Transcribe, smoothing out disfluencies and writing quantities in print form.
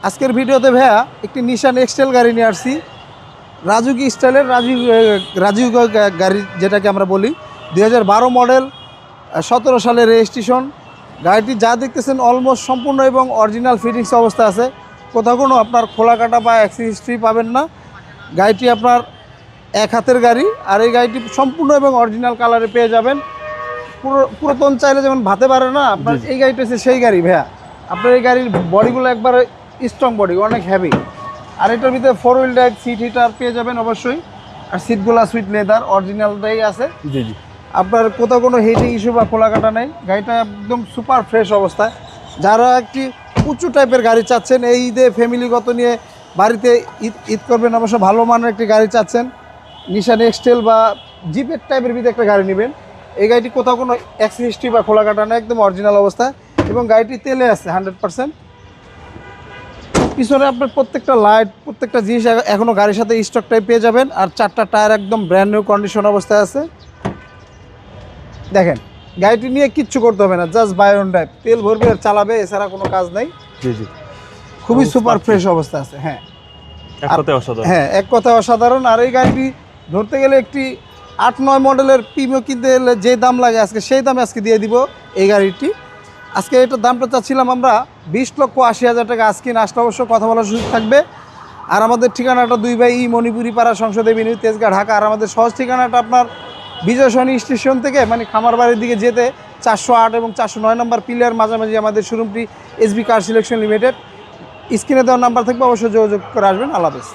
আজকের ভিডিওতে ভাইয়া একটি নিশান এক্সটেল গাড়ি নিয়ে আসছি। রাজুকি স্টাইলের রাজুক গাড়ি যেটাকে আমরা বলি, 2012 মডেল, 17 সালের রেজিস্ট্রেশন। গাড়িটি যা দেখতেছেন অলমোস্ট সম্পূর্ণ এবং অরিজিনাল ফিটিংস অবস্থা আছে। কোথাও কোনো আপনার খোলা কাটা বা অ্যাক্সিডেন্ট হিস্ট্রি পাবেন না। গাড়িটি আপনার এক হাতের গাড়ি, আর এই গাড়িটি সম্পূর্ণ এবং অরিজিনাল কালারে পেয়ে যাবেন। পুরাতন চাইলে যেমন ভাতে পারে না, আপনার এই গাড়িটা হচ্ছে সেই গাড়ি ভাইয়া। আপনার এই গাড়ির বডিগুলো একবারে স্ট্রং বডি, অনেক হেভি। আর এটার ভিতরে 4 হুইল ড্রাইভ সিট হিটার পেয়ে যাবেন অবশ্যই। আর সিটগুলো সুইট লেদার অরিজিনালটাই আছে। জি জি। আপনার কোথাও কোনো হিটিং ইস্যু বা খোলা কাটা নেই। গাড়িটা একদম সুপার ফ্রেশ অবস্থায়। যারা একটি উঁচু টাইপের গাড়ি চাচ্ছেন, এই ঈদে ফ্যামিলিগত নিয়ে বাড়িতে ঈদ করবেন, অবশ্য ভালো মানের একটি গাড়ি চাচ্ছেন, নিশান এক্সটেল বা জিপের টাইপের ভিতরে একটা গাড়ি নেবেন। এই গাড়িটি কোথাও কোনো অ্যাক্সিডেন্ট হিস্ট্রি বা খোলা কাটা নেই, একদম অরিজিনাল অবস্থায়। এবং গাড়িটি তেলে আছে 100%। পিছনে আপনার প্রত্যেকটা লাইট, প্রত্যেকটা জিনিস এখনও গাড়ির সাথে স্টকটাই পেয়ে যাবেন। আর 4টা টায়ার একদম ব্র্যান্ড নিউ কন্ডিশন অবস্থায় আছে। দেখেন, গাড়িটি নিয়ে কিচ্ছু করতে হবে না, জাস্ট বাই অন ড্রাইভ, তেল ভরবে আর চালাবে, এছাড়া কোনো কাজ নেই। জি জি। খুবই সুপার ফ্রেশ অবস্থা আছে। হ্যাঁ, এক কথায় অসাধারণ। হ্যাঁ, এক কথায় অসাধারণ। আর এই গাড়িটি ধরতে গেলে একটি 8-9 মডেলের প্রিমিও কিনতে গেলে যে দাম লাগে আজকে সেই দামে আজকে দিয়ে দিব এই গাড়িটি। আজকে এটার দামটা চাচ্ছিলাম আমরা 20,80,000 টাকা। আজকে না আসলে অবশ্য কথা বলার সুযোগ থাকবে। আর আমাদের ঠিকানাটা 2 বাই ই মণিপুরি পাড়া, সংসদ এভিনিউ, তেজগাঁ, ঢাকা। আর আমাদের সহজ ঠিকানাটা আপনার বিজয় সরণি স্টেশন থেকে মানে খামারবাড়ির দিকে যেতে 408 এবং 409 নম্বর পিলার মাঝামাঝি আমাদের শোরুমটি এসবি কার সিলেকশন লিমিটেড। স্ক্রিনে দেওয়ার নাম্বার থাকবে, অবশ্যই যোগাযোগ করে আসবেন। আল্লাহ হাফেজ।